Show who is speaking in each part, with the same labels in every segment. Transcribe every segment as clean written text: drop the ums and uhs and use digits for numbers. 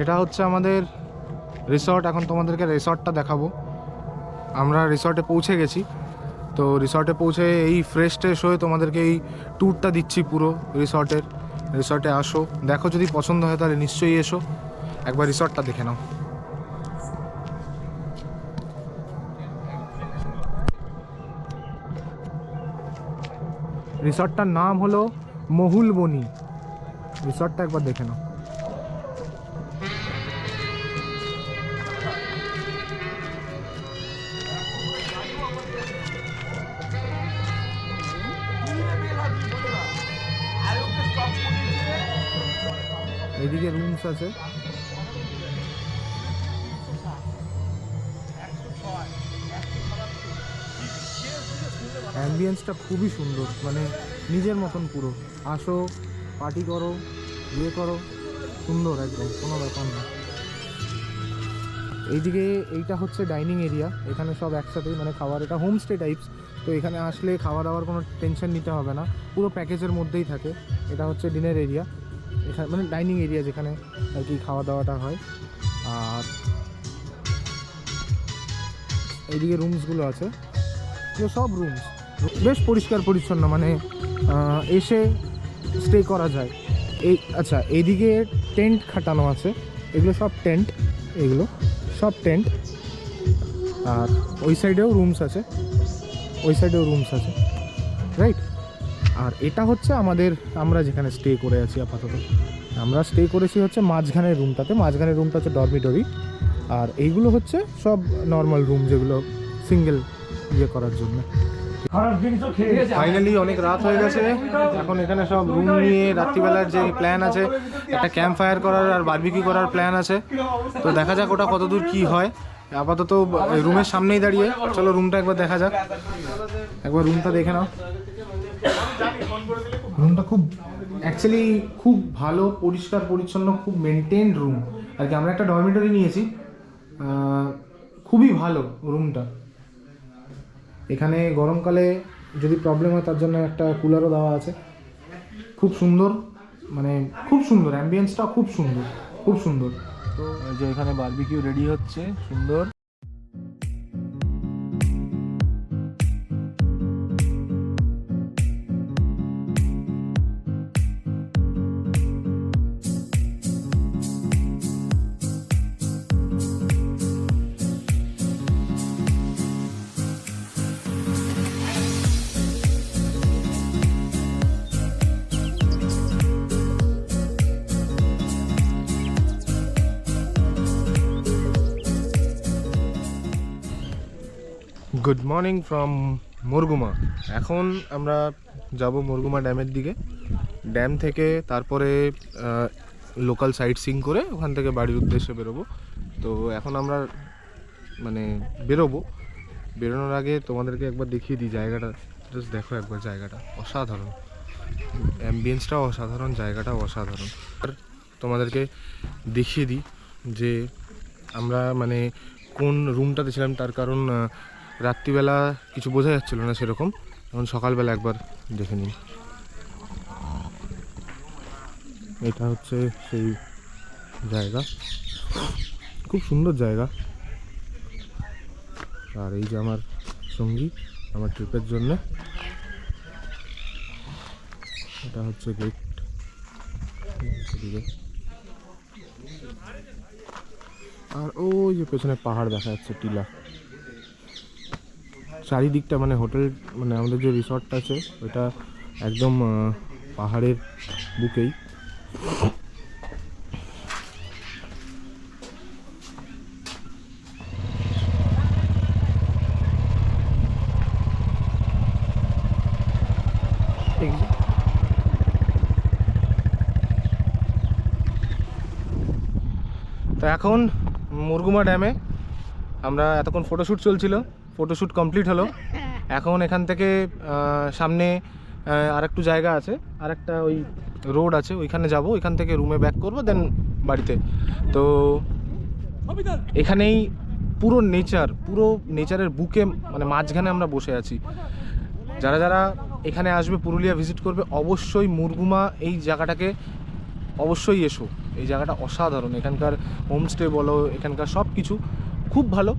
Speaker 1: এটা হচ্ছে আমাদের রিসর্ট। এখন তোমাদেরকে রিসর্টটা দেখাবো। আমরা রিসর্টে পৌঁছে গেছি। তো রিসর্টে পৌঁছে এই ফ্রেশ ট্রেশ হয়ে তোমাদেরকে এই ট্যুরটা দিচ্ছি পুরো রিসর্টে আসো, দেখো, যদি পছন্দ হয় তাহলে নিশ্চয়ই এসো, একবার রিসর্টটা দেখে নাও। রিসর্টটার নাম হলো মহুলবনি। রিসর্টটা একবার দেখে নাও। এদিকে রুমস আছে। অ্যাম্বিয়েন্সটা খুবই সুন্দর, মানে নিজের মতন পুরো। আসো, পার্টি করো, ইয়ে করো, সুন্দর একদম, কোনো ব্যাপার না। এইদিকে এইটা হচ্ছে ডাইনিং এরিয়া। এখানে সব একসাথেই মানে খাবার, এটা হোমস্টে টাইপস। তো এখানে আসলে খাওয়া দাওয়ার কোনো টেনশন নিতে হবে না, পুরো প্যাকেজের মধ্যেই থাকে। এটা হচ্ছে ডিনার এরিয়া, এখানে মানে ডাইনিং এরিয়া যেখানে আর কি খাওয়া দাওয়াটা হয়। আর এইদিকে রুমসগুলো আছে, এগুলো সব রুমস বেশ পরিষ্কার পরিচ্ছন্ন, মানে এসে স্টে করা যায়। এই আচ্ছা, এইদিকে টেন্ট খাটানো আছে, এগুলো সব টেন্ট, এগুলো সব টেন্ট। আর ওই সাইডেও রুমস আছে, রাইট। আর এটা হচ্ছে আমরা যেখানে স্টে করে আছি আপাতত। আমরা স্টে করেছি হচ্ছে মাঝখানের রুমটা হচ্ছে ডরমিটরি। আর এইগুলো হচ্ছে সব নর্মাল রুম, যেগুলো সিঙ্গেল ইয়ে করার জন্য। ফাইনালি অনেক রাত হয়ে গেছে। এখন এখানে সব রুম নিয়ে রাত্রিবেলার যে প্ল্যান আছে, একটা ক্যাম্প ফায়ার করার আর বারবিকিউ করার প্ল্যান আছে। তো দেখা যাক ওটা কতদূর কি হয়। আপাতত রুমের সামনেই দাঁড়িয়ে, চলো রুমটা একবার দেখা যাক। একবার রুমটা দেখে নাও। রুমটা অ্যাকচুয়ালি খুব ভালো, পরিষ্কার পরিচ্ছন্ন, খুব মেনটেন্ড রুম আর কি। আমরা একটা ডরমিটরি নিয়েছি, খুবই ভালো রুমটা। এখানে গরমকালে যদি প্রবলেম হয় তার জন্য একটা কুলারও দেওয়া আছে। খুব সুন্দর, মানে খুব সুন্দর, অ্যাম্বিয়েন্সটা খুব সুন্দর। তো যে এখানে বারবিকিউ রেডি হচ্ছে, সুন্দর। Good morning from Murguma. এখন আমরা যাব মুরগুমা ড্যামের দিকে। ড্যাম থেকে তারপরে লোকাল সাইট সিইং করে ওখান থেকে বাড়ির উদ্দেশ্যে বেরোবো। তো এখন আমরা মানে বেরোনোর আগে তোমাদেরকে একবার দেখিয়ে দিই জায়গাটা। জাস্ট দেখো একবার, জায়গাটা অসাধারণ, অ্যাম্বিয়েন্সটাও অসাধারণ, জায়গাটাও অসাধারণ। আর তোমাদেরকে দেখিয়ে দিই যে আমরা মানে কোন রুমটাতে ছিলাম, তার কারণ রাত্রিবেলা কিছু বোঝা যাচ্ছিল না সেরকম। এখন সকালবেলা একবার দেখে নিন। এটা হচ্ছে সেই জায়গা, খুব সুন্দর জায়গা। আর এই যে আমার সঙ্গী আমার ট্রিপের জন্য, এটা হচ্ছে গেট। আর ওই যে পেছনে পাহাড় দেখা যাচ্ছে, টিলা। চারিদিকটা মানে হোটেল, মানে আমাদের যে রিসর্টটা আছে ওটা একদম পাহাড়ের বুকেই। তো এখন মুরগুমা ড্যামে আমরা এতক্ষণ ফটোশ্যুট চলছিল, ফটোশ্যুট কমপ্লিট হলো। এখন এখান থেকে সামনে আর একটু জায়গা আছে, আর একটা ওই রোড আছে, ওইখানে যাব। ওইখান থেকে রুমে ব্যাক করবো, দেন বাড়িতে। তো এখানেই পুরো নেচারের বুকে, মানে মাঝখানে আমরা বসে আছি। যারা যারা এখানে আসবে, পুরুলিয়া ভিজিট করবে, অবশ্যই মুরগুমা এই জায়গাটাকে অবশ্যই এসো। এই জায়গাটা অসাধারণ। এখানকার হোমস্টে বলো, এখানকার সব কিছু খুব ভালো।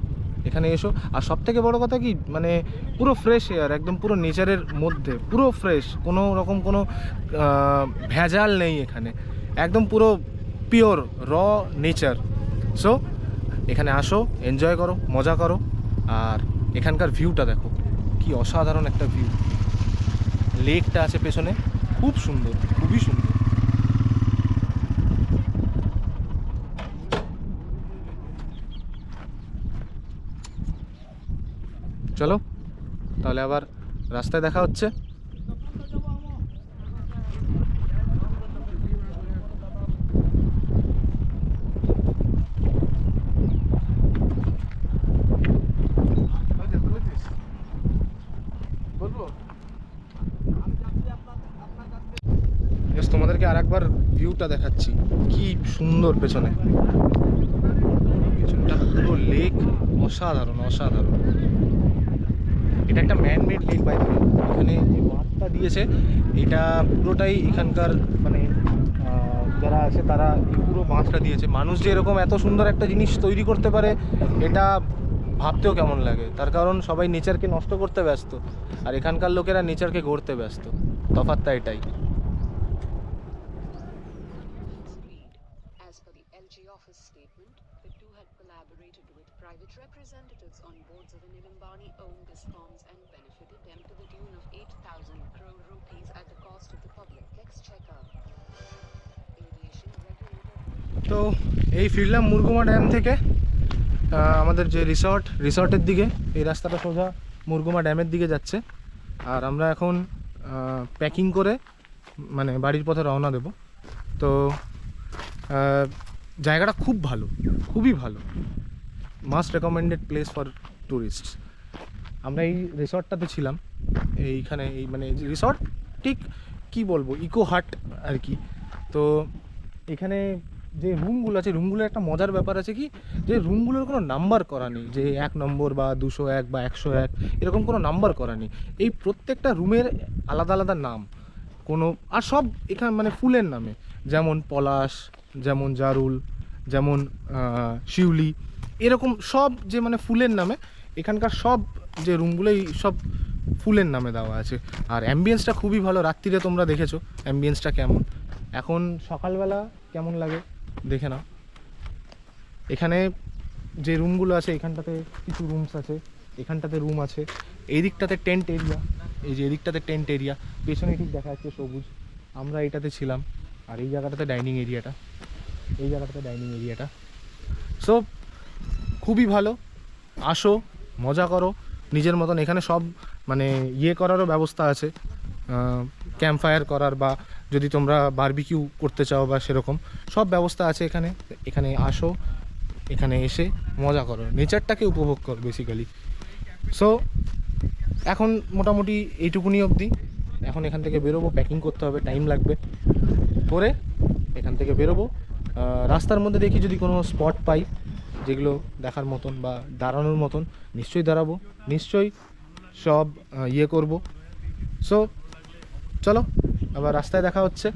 Speaker 1: এখানে এসো। আর সব থেকে বড়ো কথা কি, মানে পুরো ফ্রেশ এয়ার, একদম পুরো নেচারের মধ্যে, পুরো ফ্রেশ, কোনো রকম কোনো ভেজাল নেই এখানে, একদম পুরো পিওর র নেচার। সো এখানে আসো, এনজয় করো, মজা করো। আর এখানকার ভিউটা দেখো, কি অসাধারণ একটা ভিউ। লেকটা আছে পেছনে, খুব সুন্দর, খুবই সুন্দর। চলো তাহলে আবার রাস্তায় দেখা হচ্ছে। তোমাদেরকে আর একবার ভিউটা দেখাচ্ছি, কি সুন্দর পেছনে, পেছনটা পুরো লেক, অসাধারণ অসাধারণ। এটা একটা manmade lake by the way. এখানে যে বাঁধটা দিয়েছে এটা পুরোটাই এখানকার মানে যারা আছে তারা এই পুরো বাঁধটা দিয়েছে। মানুষ যে এরকম এত সুন্দর একটা জিনিস তৈরি করতে পারে এটা ভাবতেও কেমন লাগে, তার কারণ সবাই নেচারকে নষ্ট করতে ব্যস্ত আর এখানকার লোকেরা নেচারকে গড়তে ব্যস্ত। তফাৎটা এটাই।
Speaker 2: Office statement, the two had collaborated with private representatives on boards of Anil Ambani-owned discoms and benefited them to the tune of 8,000 crore rupees at the cost of the public exchequer. Aviation regulator.
Speaker 1: তো এই ফিরলাম Murguma dam থেকে আমাদের যে রিসর্টের দিকে। এই রাস্তাটা সোজা মুরগুমা ড্যামের দিকে যাচ্ছে। আর আমরা এখন প্যাকিং করে মানে বাড়ির পথে রওনা দেব। তো জায়গাটা খুব ভালো, খুবই ভালো, must recommended place for tourists. আমরা এই রিসর্টটাতে ছিলাম, এইখানে এই মানে রিসর্ট ঠিক কী বলবো, ইকো হাট আর কি। তো এখানে যে রুমগুলো আছে, রুমগুলোর একটা মজার ব্যাপার আছে কি, যে রুমগুলোর কোনো নাম্বার করা নেই, যে 1 নম্বর বা 201 বা 101 এরকম কোনো নাম্বার করা নেই। এই প্রত্যেকটা রুমের আলাদা আলাদা নাম, কোনো আর সব এখানে মানে ফুলের নামে, যেমন পলাশ, যেমন জারুল, যেমন শিউলি, এরকম সব যে মানে ফুলের নামে এখানকার সব যে রুমগুলোই সব ফুলের নামে দেওয়া আছে। আর অ্যাম্বিয়েন্সটা খুবই ভালো। রাত্রিরে তোমরা দেখেছো অ্যাম্বিয়েন্সটা কেমন, এখন সকালবেলা কেমন লাগে দেখে নাও। এখানে যে রুমগুলো আছে, এখানটাতে কিছু রুমস আছে, এখানটাতে রুম আছে, এই দিকটাতে টেন্ট এরিয়া, এই যে এদিকটাতে টেন্ট এরিয়া, পেছনে ঠিক দেখা যাচ্ছে সবুজ, আমরা এইটাতে ছিলাম। আর এই জায়গাটাতে ডাইনিং এরিয়াটা, এই জায়গাটাতে ডাইনিং এরিয়াটা। সো খুবই ভালো, আসো মজা করো নিজের মতন। এখানে সব মানে ইয়ে করারও ব্যবস্থা আছে, ক্যাম্প ফায়ার করার, বা যদি তোমরা বারবিকিউ করতে চাও বা সেরকম সব ব্যবস্থা আছে এখানে। এখানে আসো, এখানে এসে মজা করো, নেচারটাকে উপভোগ করো বেসিক্যালি। সো এখন মোটামুটি এইটুকুনি অবধি। এখন এখান থেকে বেরোবো, প্যাকিং করতে হবে, টাইম লাগবে, করে এখান থেকে বেরোবো। রাস্তার মধ্যে দেখি যদি কোনো স্পট পাই যেগুলো দেখার মতন বা দাঁড়ানোর মতন, নিশ্চয়ই দাঁড়াবো, নিশ্চয়ই সব ইয়ে করব। সো চলো আবার রাস্তায় দেখা হচ্ছে।